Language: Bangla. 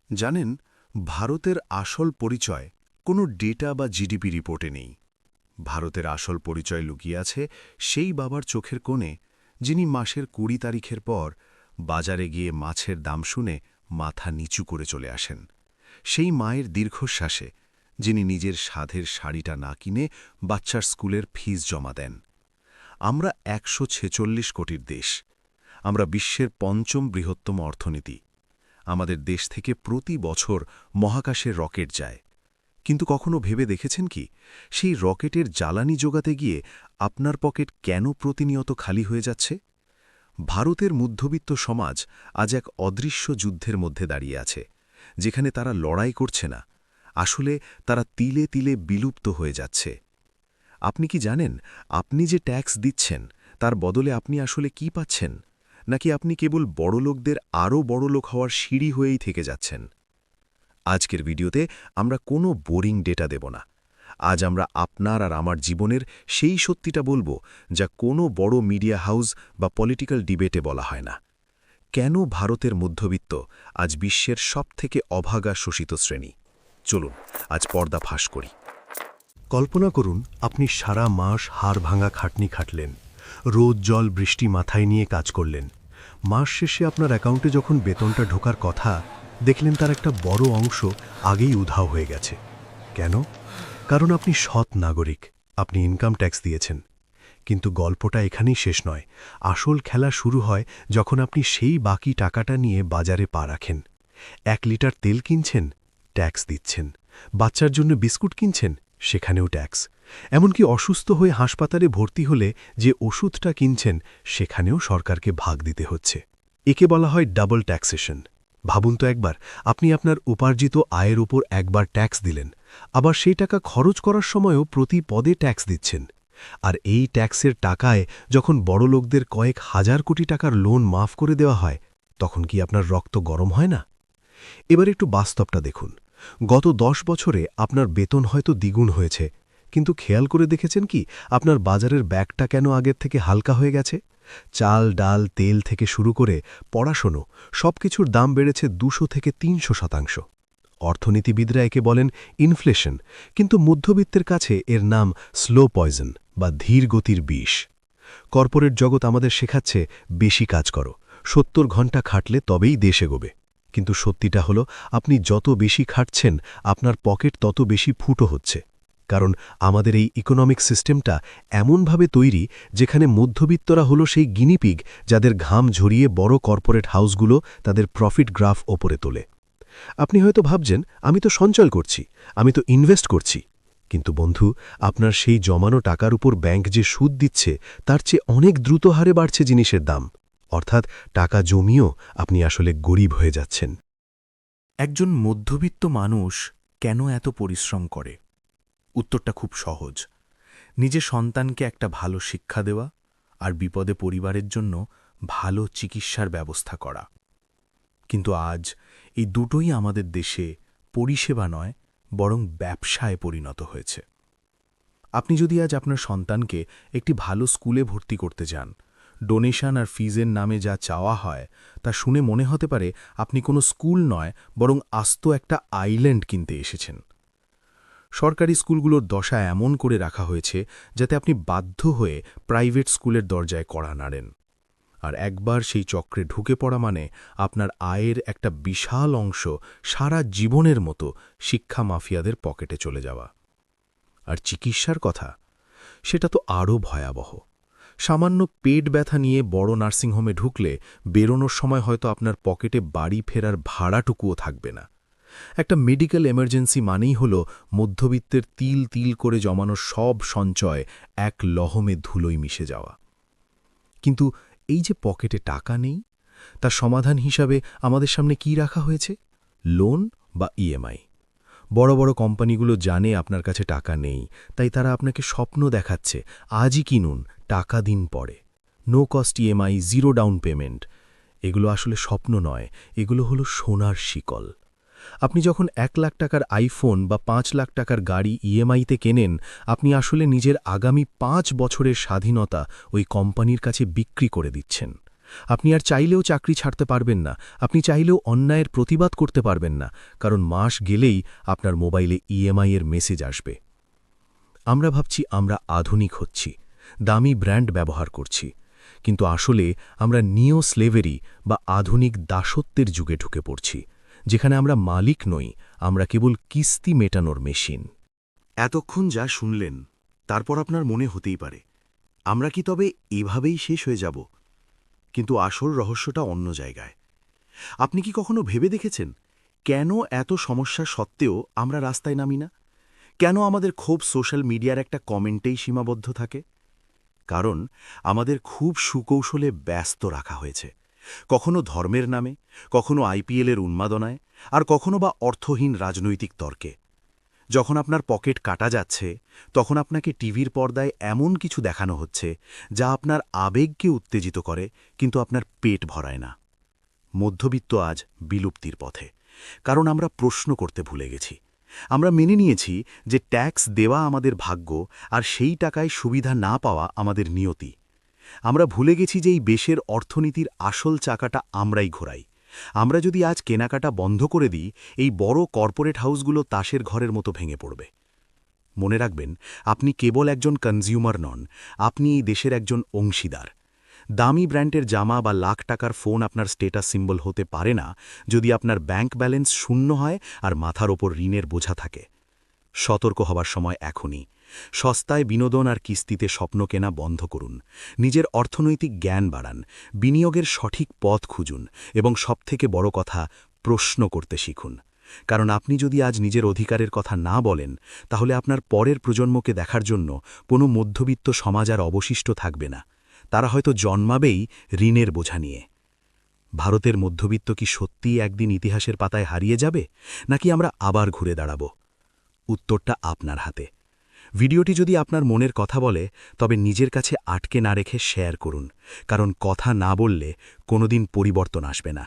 জানেন, ভারতের আসল পরিচয় কোনো ডেটা বা জিডিপি রিপোর্টে নেই। ভারতের আসল পরিচয় লুকিয়ে আছে সেই বাবার চোখের কোণে, যিনি মাসের ২০ তারিখের পর বাজারে গিয়ে মাছের দাম শুনে মাথা নিচু করে চলে আসেন। সেই মায়ের দীর্ঘশ্বাসে, যিনি নিজের সাধের শাড়িটা না কিনে বাচ্চার স্কুলের ফিস জমা দেন। আমরা ১৪৬ কোটির দেশ। আমরা বিশ্বের পঞ্চম বৃহত্তম অর্থনীতি। আমাদের দেশ থেকে প্রতি বছর মহাকাশে রকেট যায়। কিন্তু কখনো ভেবে দেখেছেন কি, সেই রকেটের জ্বালানি জোগাতে গিয়ে আপনার পকেট কেন প্রতিনিয়ত খালি হয়ে যাচ্ছে? ভারতের মধ্যবিত্ত সমাজ আজ এক অদৃশ্য যুদ্ধের মধ্যে দাঁড়িয়ে আছে, যেখানে তারা লড়াই করছে না, আসলে তারা তিলে তিলে বিলুপ্ত হয়ে যাচ্ছে। আপনি কি জানেন, আপনি যে ট্যাক্স দিচ্ছেন তার বদলে আপনি আসলে কি পাচ্ছেন? নাকি আপনি কেবল বড়লোকদের আরও বড়লোক হওয়ার সিঁড়ি হয়েই থেকে যাচ্ছেন? আজকের ভিডিওতে আমরা কোনো বোরিং ডেটা দেব না। আজ আমরা আপনার আর আমার জীবনের সেই সত্যিটা বলবো, যা কোনো বড় মিডিয়া হাউস বা পলিটিক্যাল ডিবেটে বলা হয় না। কেন ভারতের মধ্যবিত্ত আজ বিশ্বের সবথেকে অভাগা শোষিত শ্রেণী? চলুন আজ পর্দা ফাঁস করি। কল্পনা করুন, আপনি সারা মাস হাড় ভাঙা খাটনি খাটলেন, রোদ জল বৃষ্টি মাথায় নিয়ে কাজ করলেন। মাস শেষে আপনার অ্যাকাউন্টে যখন বেতনটা ঢোকার কথা, দেখলেন তার একটা বড় অংশ আগেই উধাও হয়ে গেছে। কেন? কারণ আপনি সৎ নাগরিক, আপনি ইনকাম ট্যাক্স দিয়েছেন। কিন্তু গল্পটা এখানেই শেষ নয়। আসল খেলা শুরু হয় যখন আপনি সেই বাকি টাকাটা নিয়ে বাজারে পা রাখেন। ১ লিটার তেল কিনছেন, ট্যাক্স দিচ্ছেন। বাচ্চার জন্য বিস্কুট কিনছেন, সেখানেও ট্যাক্স। এমনকি অসুস্থ হয়ে হাসপাতালে ভর্তি হলে যে ওষুধটা কিনছেন, সেখানেও সরকারকে ভাগ দিতে হচ্ছে। একে বলা হয় ডাবল ট্যাক্সেশন। ভাবুন তো একবার, আপনি আপনার উপার্জিত আয়ের উপর একবার ট্যাক্স দিলেন, আবার সেই টাকা খরচ করার সময়ও প্রতি পদে ট্যাক্স দিচ্ছেন। আর এই ট্যাক্সের টাকায় যখন বড়লোকদের কয়েক হাজার কোটি টাকার লোন মাফ করে দেওয়া হয়, তখন কি আপনার রক্ত গরম হয় না? এবার একটু বাস্তবটা দেখুন। গত ১০ বছরে আপনার বেতন হয়তো দ্বিগুণ হয়েছে, কিন্তু খেয়াল করে দেখেছেন কি আপনার বাজারের ব্যাগটা কেন আগের থেকে হালকা হয়ে গেছে? চাল ডাল তেল থেকে শুরু করে পড়াশোনা, সবকিছুর দাম বেড়েছে ২০০ থেকে ৩০০%। অর্থনীতিবিদরা একে বলেন ইনফ্লেশন, কিন্তু মধ্যবিত্তের কাছে এর নাম স্লো পয়জন বা ধীর গতির বিষ। কর্পোরেট জগৎ আমাদের শেখাচ্ছে বেশি কাজ করো, ৭০ ঘণ্টা খাটলে তবেই দেশ এগোবে। কিন্তু সত্যিটা হলো, আপনি যত বেশি খাটছেন আপনার পকেট তত বেশি ফুটো হচ্ছে। কারণ আমাদের এই ইকোনমিক সিস্টেমটা এমনভাবে তৈরি, যেখানে মধ্যবিত্তরা হলো সেই গিনিপিগ যাদের ঘাম ঝরিয়ে বড় কর্পোরেট হাউসগুলো তাদের প্রফিট গ্রাফ ওপরে তোলে। আপনি হয়তো ভাবছেন, আমি তো সঞ্চয় করছি, আমি তো ইনভেস্ট করছি। কিন্তু বন্ধু, আপনার সেই জমানো টাকার উপর ব্যাংক যে সুদ দিচ্ছে, তার চেয়ে অনেক দ্রুত হারে বাড়ছে জিনিসের দাম। অর্থাৎ টাকা জমিয়েও আপনি আসলে গরিব হয়ে যাচ্ছেন। একজন মধ্যবিত্ত মানুষ কেন এত পরিশ্রম করে? উত্তরটা খুব সহজ। নিজের সন্তানকে একটা ভালো শিক্ষা দেওয়া আর বিপদে পরিবারের জন্য ভালো চিকিৎসার ব্যবস্থা করা। কিন্তু আজ এই দুটোই আমাদের দেশে পরিষেবা নয়, বরং ব্যবসায় পরিণত হয়েছে। আপনি যদি আজ আপনার সন্তানকে একটি ভালো স্কুলে ভর্তি করতে যান, ডোনেশন আর ফিজের নামে যা চাওয়া হয় তা শুনে মনে হতে পারে আপনি কোনো স্কুল নয়, বরং আস্ত একটা আইল্যান্ড কিনতে এসেছেন। সরকারি স্কুলগুলোর দশা এমন করে রাখা হয়েছে যাতে আপনি বাধ্য হয়ে প্রাইভেট স্কুলের দরজায় কড়া নাড়েন। আর একবার সেই চক্রে ঢুকে পড়া মানে আপনার আয়ের একটা বিশাল অংশ সারা জীবনের মতো শিক্ষা মাফিয়াদের পকেটে চলে যাওয়া। আর চিকিৎসার কথা, সেটা তো আরও ভয়াবহ। সামান্য পেট ব্যথা নিয়ে বড় নার্সিংহোমে ঢুকলে বেরোনোর সময় হয়তো আপনার পকেটে বাড়ি ফেরার ভাড়াটুকুও থাকবে না। একটা মেডিকেল এমার্জেন্সি মানেই হল মধ্যবিত্তের তিল তিল করে জমানো সব সঞ্চয় এক লহমে ধুলোয় মিশে যাওয়া। কিন্তু এই যে পকেটে টাকা নেই, তার সমাধান হিসাবে আমাদের সামনে কি রাখা হয়েছে? লোন বা ইএমআই। বড় বড় কোম্পানিগুলো জানে আপনার কাছে টাকা নেই, তাই তারা আপনাকে স্বপ্ন দেখাচ্ছে, আজই কিনুন, টাকা দিন পরে। No cost EMI, zero down payment. এগুলো আসলে স্বপ্ন নয়, এগুলো হলো সোনার শিকল। আপনি যখন ১ লাখ টাকার আইফোন বা ৫ লাখ টাকার গাড়ি ইএমআইতে কেনেন, আপনি আসলে নিজের আগামী ৫ বছরের স্বাধীনতা ওই কোম্পানির কাছে বিক্রি করে দিচ্ছেন। আপনি আর চাইলেও চাকরি ছাড়তে পারবেন না, আপনি চাইলেও অন্যায়ের প্রতিবাদ করতে পারবেন না, কারণ মাস গেলেই আপনার মোবাইলে ইএমআই এর মেসেজ আসবে। আমরা ভাবছি আমরা আধুনিক হচ্ছি, দামি ব্র্যান্ড ব্যবহার করছি, কিন্তু আসলে আমরা নিও স্লেভেরি বা আধুনিক দাসত্বের যুগে ঢুকে পড়ছি, যেখানে আমরা মালিক নই, আমরা কেবল কিস্তি মেটানোর মেশিন। এতক্ষণ যা শুনলেন তারপর আপনার মনে হতেই পারে, আমরা কি তবে এভাবেই শেষ হয়ে যাব? কিন্তু আসল রহস্যটা অন্য জায়গায়। আপনি কি কখনো ভেবে দেখেছেন কেন এত সমস্যা সত্ত্বেও আমরা রাস্তায় নামি না? কেন আমাদের ক্ষোভ সোশ্যাল মিডিয়ার একটা কমেন্টেই সীমাবদ্ধ থাকে? কারণ আমাদের খুব সুকৌশলে ব্যস্ত রাখা হয়েছে, কখনো ধর্মের নামে, কখনো আইপিএলের উন্মাদনায়, আর কখনো বা অর্থহীন রাজনৈতিক তর্কে। যখন আপনার পকেট কাটা যাচ্ছে, তখন আপনাকে টিভির পর্দায় এমন কিছু দেখানো হচ্ছে যা আপনার আবেগকে উত্তেজিত করে, কিন্তু আপনার পেট ভরায় না। মধ্যবিত্ত আজ বিলুপ্তির পথে, কারণ আমরা প্রশ্ন করতে ভুলে গেছি। আমরা মেনে নিয়েছি যে ট্যাক্স দেওয়া আমাদের ভাগ্য, আর সেই টাকায় সুবিধা না পাওয়া আমাদের নিয়তি। আমরা ভুলে গেছি যে এই দেশের অর্থনীতির আসল চাকাটা আমরাই ঘোরাই। আমরা যদি আজ কেনাকাটা বন্ধ করে দিই, এই বড় কর্পোরেট হাউসগুলো তাসের ঘরের মতো ভেঙে পড়বে। মনে রাখবেন, আপনি কেবল একজন কনজিউমার নন, আপনি এই দেশের একজন অংশীদার। দামি ব্র্যান্ডের জামা বা লাখ টাকার ফোন আপনার স্টেটাস সিম্বল হতে পারে না যদি আপনার ব্যাংক ব্যালেন্স শূন্য হয় আর মাথার ওপর ঋণের বোঝা থাকে। সতর্ক হবার সময় এখনই। সস্তায় বিনোদন আর কিস্তিতে স্বপ্ন কেনা বন্ধ করুন। নিজের অর্থনৈতিক জ্ঞান বাড়ান, বিনিয়োগের সঠিক পথ খুঁজুন, এবং সবথেকে বড় কথা, প্রশ্ন করতে শিখুন। কারণ আপনি যদি আজ নিজের অধিকারের কথা না বলেন, তাহলে আপনার পরের প্রজন্মকে দেখার জন্য কোনো মধ্যবিত্ত সমাজ আর অবশিষ্ট থাকবে না। তারা হয়তো জন্মাবেই ঋণের বোঝা নিয়ে। ভারতের মধ্যবিত্ত কি সত্যিই একদিন ইতিহাসের পাতায় হারিয়ে যাবে, নাকি আমরা আবার ঘুরে দাঁড়াব? উত্তরটা আপনার হাতে। ভিডিওটি যদি আপনার মনের কথা বলে, তবে নিজের কাছে আটকে না রেখে শেয়ার করুন, কারণ কথা না বললে কোনোদিন পরিবর্তন আসবে না।